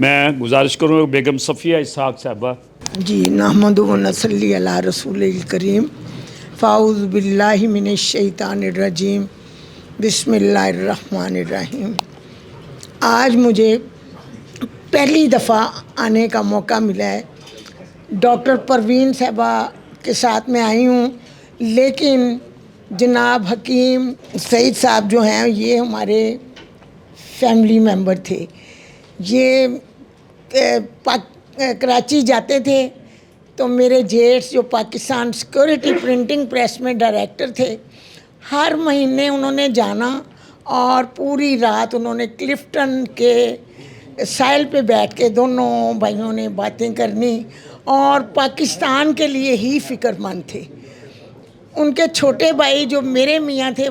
मैं गुजारिश करूँगा बेगम सफ़िया इसहाक साहबा। जी नहमदु व नसल्ली अला रसूलिल करीम फ़ाउज़ु बिल्लाहि मिनश शैतानिर रजीम बिस्मिल्लाहिर रहमानिर रहीम। आज मुझे पहली दफ़ा आने का मौका मिला है। डॉक्टर परवीन साहबा के साथ मैं आई हूँ, लेकिन जनाब हकीम सईद साहब जो हैं ये हमारे फैमिली मेंबर थे। ये कराची जाते थे तो मेरे जेठ जो पाकिस्तान सिक्योरिटी प्रिंटिंग प्रेस में डायरेक्टर थे, हर महीने उन्होंने जाना और पूरी रात उन्होंने क्लिफ्टन के साइल पे बैठ के दोनों भाइयों ने बातें करनी और पाकिस्तान के लिए ही फ़िक्रमंद थे। उनके छोटे भाई जो मेरे मियाँ थे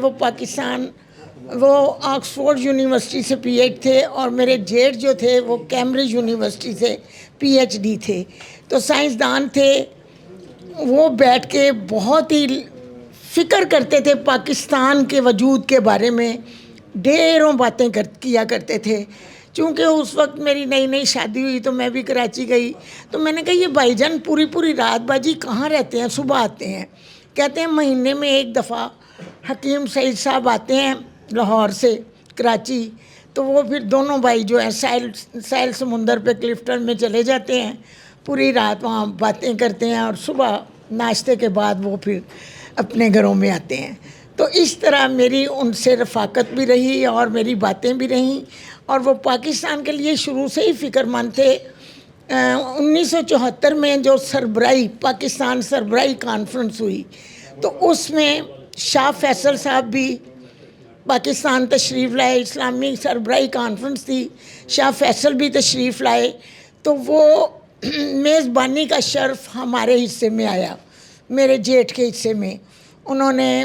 वो ऑक्सफोर्ड यूनिवर्सिटी से पीएच थे और मेरे जेठ जो थे वो कैम्ब्रिज यूनिवर्सिटी से पीएचडी थे। तो साइंसदान थे, वो बैठ के बहुत ही फ़िक्र करते थे पाकिस्तान के वजूद के बारे में, ढेरों बातें किया करते थे। चूँकि उस वक्त मेरी नई नई शादी हुई तो मैं भी कराची गई, तो मैंने कहा ये भाईजान पूरी पूरी रात बाजी कहाँ रहते हैं, सुबह आते हैं? कहते हैं महीने में एक दफ़ा हकीम सईद साहब आते हैं लाहौर से कराची, तो वो फिर दोनों भाई जो हैं साहिल समुंदर पे क्लिफ्टन में चले जाते हैं, पूरी रात वहाँ बातें करते हैं और सुबह नाश्ते के बाद वो फिर अपने घरों में आते हैं। तो इस तरह मेरी उनसे रफ़ाकत भी रही और मेरी बातें भी रहीं और वो पाकिस्तान के लिए शुरू से ही फ़िक्रमंद थे। 1974 में जो सरबराही पाकिस्तान सरबराही कॉन्फ्रेंस हुई तो उसमें शाह फैसल साहब भी पाकिस्तान तशरीफ़ लाए। इस्लामी सरबराही कॉन्फ्रेंस थी, शाह फैसल भी तशरीफ़ लाए, तो वो मेज़बानी का शर्फ हमारे हिस्से में आया, मेरे जेठ के हिस्से में। उन्होंने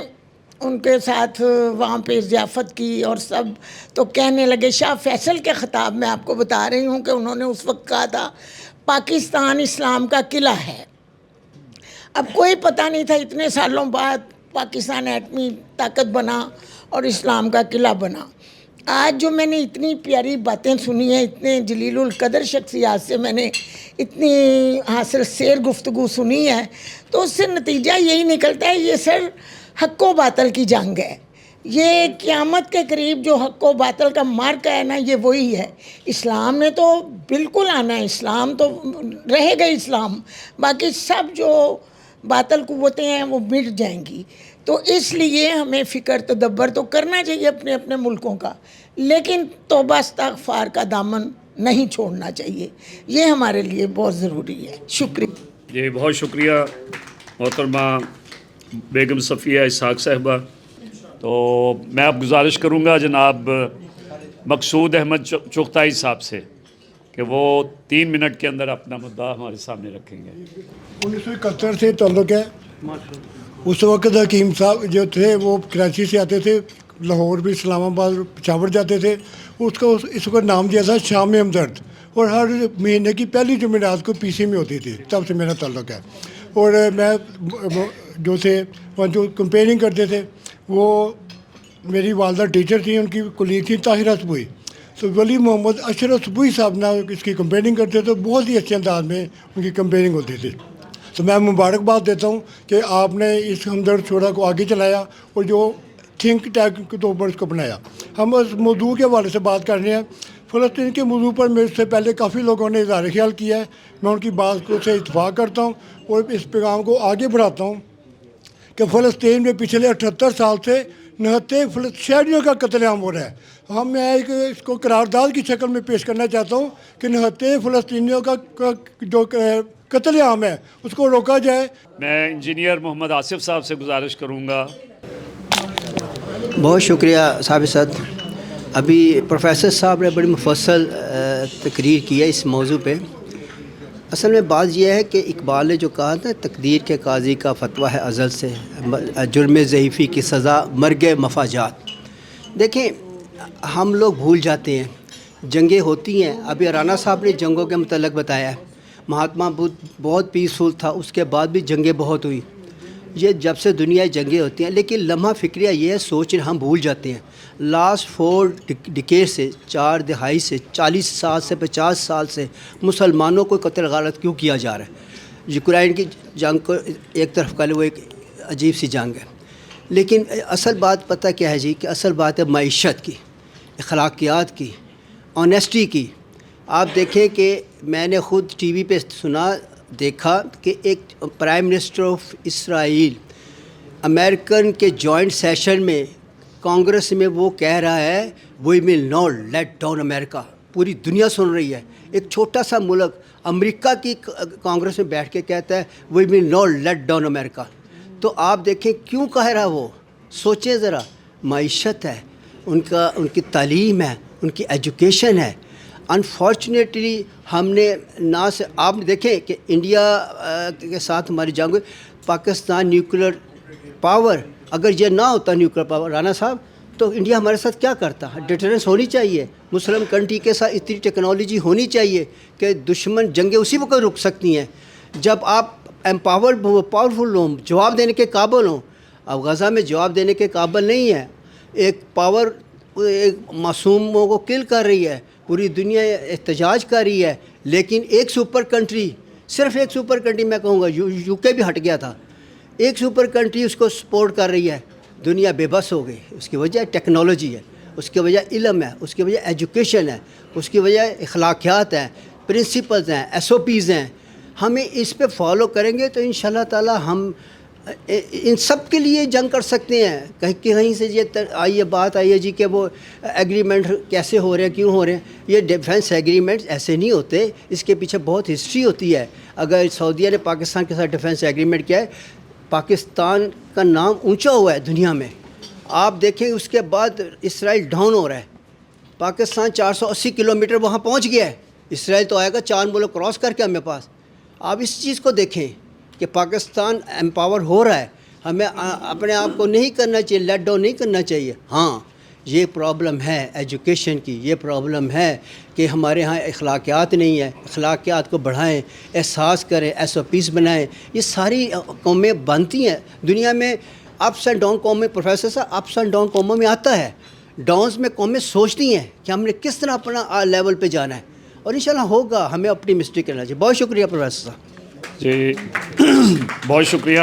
उनके साथ वहाँ पे ज़ियाफ़त की और सब तो कहने लगे। शाह फैसल के ख़िताब में आपको बता रही हूँ कि उन्होंने उस वक्त कहा था पाकिस्तान इस्लाम का किला है। अब कोई पता नहीं था, इतने सालों बाद पाकिस्तान एटमी ताकत बना और इस्लाम का किला बना। आज जो मैंने इतनी प्यारी बातें सुनी हैं, इतने जलीलुल कदर शख्सियात से मैंने इतनी हासिल शेर गुफ्तगू सुनी है, तो उससे नतीजा यही निकलता है ये सर हक्को बातल की जंग है। ये क़यामत के करीब जो हक्को बातल का मार्का है ना, ये वही है। इस्लाम ने तो बिल्कुल आना है, इस्लाम तो रहेगा इस्लाम, बाकी सब जो बातल कुव्वतें हैं वो मिट जाएंगी। तो इसलिए हमें फ़िक्र तदब्बर तो करना चाहिए अपने अपने मुल्कों का, लेकिन तौबा इस्तग़फ़ार का दामन नहीं छोड़ना चाहिए। ये हमारे लिए बहुत ज़रूरी है। शुक्रिया जी, बहुत शुक्रिया मोहतरमा बेगम सफ़िया इसहाक साहबा। तो मैं अब गुजारिश करूँगा जनाब मकसूद अहमद चुगताई साहब से कि वो 3 मिनट के अंदर अपना मुद्दा हमारे सामने रखेंगे। 1971 से ताल्लुक़ है। उस वक़्त हकीम साहब जो थे वो कराची से आते थे, लाहौर भी, इस्लामाबाद, पेशावर जाते थे। उसका इसको नाम दिया था शाम हमदर्द, और हर महीने की पहली जुमेरात को पीसी में होती थी, तब से मेरा ताल्लुक़ है। और मैं जो थे वहाँ जो कंपेयरिंग करते थे, वो मेरी वालदा टीचर थी, उनकी कुलीग थी ताहिरा सुबुई, तो वली मोहम्मद अशरफ सुबुई साहब ना इसकी कंपेयरिंग करते तो बहुत ही अच्छे अंदाज में उनकी कंपेयरिंग होती थी। तो मैं मुबारकबाद देता हूँ कि आपने इस हमदर्द शोरा को आगे चलाया और जो थिंक टैंक के तौर पर इसको बनाया। हम उस मौजू के हवाले से बात कर रहे हैं। फ़लस्तीन के मौजू पर मेरे से पहले काफ़ी लोगों ने इज़हार ख्याल किया है, मैं उनकी बात को से इत्तफ़ाक़ करता हूँ और इस पैगाम को आगे बढ़ाता हूँ कि फ़लस्तीन में पिछले 78 साल से 69 शहरियों का कत्लेआम हो रहा है। मैं एक इसको करारदाद की शक्ल में पेश करना चाहता हूँ कि 69 फ़लस्तीनियों का जो कत्लेआम है उसको रोका जाए। मैं इंजीनियर मोहम्मद आसिफ साहब से गुजारिश करूँगा। बहुत शुक्रिया साहब सद। अभी प्रोफेसर साहब ने बड़ी मुफस्सल तकरीर की है इस मौजू पे। असल में बात यह है कि इकबाल ने जो कहा था, तकदीर के काजी का फतवा है अज़ल से, जुर्म ज़ईफ़ी की सज़ा मर्ग मफाजात। देखें, हम लोग भूल जाते हैं, जंगें होती हैं। अभी राना साहब ने जंगों के मतलब बताया है। महात्मा बुद्ध बहुत पीसफुल था, उसके बाद भी जंगें बहुत हुई। یہ جب سے دنیا جنگیں ہوتی ہیں، لیکن لمحہ فکریہ یہ ہے، سوچ ہم بھول جاتے ہیں لاسٹ 4 ڈیکیڈ سے، 4 دہائی سے، 40 سال سے 50 سال سے مسلمانوں کو قتل غارت کیوں کیا جا رہا ہے؟ یوکرائن کی جنگ کو ایک طرف کر لیں، وہ ایک عجیب سی جنگ ہے، لیکن اصل بات پتہ کیا ہے جی، کہ اصل بات ہے معیشت کی، اخلاقیات کی، آنیسٹی کی۔ آپ دیکھیں کہ میں نے خود ٹی وی پہ دیکھا کہ ایک prime minister of Israel American کے جوائنٹ سیشن میں کانگریس میں وہ کہہ رہا ہے وی ول ناٹ لیٹ ڈاؤن امریکہ۔ پوری دنیا سن رہی ہے، ایک چھوٹا سا ملک امریکہ کی کانگریس میں بیٹھ کے کہتا ہے وی ول ناٹ لیٹ ڈاؤن امریکہ۔ تو آپ دیکھیں کیوں کہہ رہا وہ، سوچیں ذرا، معیشت ہے ان کی تعلیم ہے، ان کی ایجوکیشن ہے۔ انفارچونیٹلی ہم نے نہ سے آپ دیکھیں کہ انڈیا کے ساتھ ہماری جنگ ہوئی، پاکستان نیوکلیر پاور، اگر یہ نہ ہوتا نیوکلیر پاور رانا صاحب، تو انڈیا ہمارے ساتھ کیا کرتا؟ ڈیٹرنس ہونی چاہیے، مسلم کنٹری کے ساتھ اتنی ٹیکنالوجی ہونی چاہیے کہ دشمن جنگیں اسی وقت رک سکتی ہیں جب آپ پاورفل ہوں، جواب دینے کے قابل ہوں۔ اب غزہ میں جواب دینے کے قابل نہیں ہے، ایک پاور ایک معصوموں کو کل کر رہی ہے، پوری دنیا احتجاج کر رہی ہے، لیکن ایک سپر کنٹری، صرف ایک سپر کنٹری میں کہوں گا، یو کے بھی ہٹ گیا تھا، ایک سپر کنٹری اس کو سپورٹ کر رہی ہے، دنیا بے بس ہو گئی۔ اس کی وجہ ٹیکنالوجی ہے، اس کی وجہ علم ہے، اس کی وجہ ایجوکیشن ہے، اس کی وجہ اخلاقیات ہیں، پرنسپلز ہیں، SOPs ہیں۔ ہمیں اس پہ فالو کریں گے تو انشاءاللہ تعالی ہم ان سب کے لیے جنگ کر سکتے ہیں۔ کہیں سے یہ بات آئی ہے جی کہ وہ ایگریمنٹ کیسے ہو رہے ہیں، کیوں ہو رہے ہیں؟ یہ ڈیفینس ایگریمنٹس ایسے نہیں ہوتے، اس کے پیچھے بہت ہسٹری ہوتی ہے۔ اگر سعودیہ نے پاکستان کے ساتھ ڈیفینس ایگریمنٹ کیا ہے، پاکستان کا نام اونچا ہوا ہے دنیا میں۔ آپ دیکھیں اس کے بعد اسرائیل ڈاؤن ہو رہا ہے، پاکستان 480 کلومیٹر وہاں پہنچ گیا ہے، اسرائیل تو آئے گا 4 ملک کراس کر کے ہمیں پاس۔ آپ اس چیز کو دیکھیں کہ پاکستان ایمپاور ہو رہا ہے، ہمیں اپنے آپ کو نہیں کرنا چاہیے، لیٹ ڈاؤن نہیں کرنا چاہیے۔ ہاں یہ پرابلم ہے ایجوکیشن کی، یہ پرابلم ہے کہ ہمارے ہاں اخلاقیات نہیں ہے، اخلاقیات کو بڑھائیں، احساس کریں، SOPs بنائیں۔ یہ ساری قومیں بنتی ہیں دنیا میں، اپس اینڈ ڈاؤن قومیں، پروفیسر صاحب اپس اینڈ ڈاؤن قوموں میں آتا ہے، ڈاؤنس میں قومیں سوچتی ہیں کہ ہم نے کس طرح اپنا لیول پہ جانا ہے، اور انشاءاللہ ہوگا، ہمیں اپنی مسٹیک کرنا چاہیے۔ بہت شکریہ پروفیسر صاحب۔ جی بہت شکریہ۔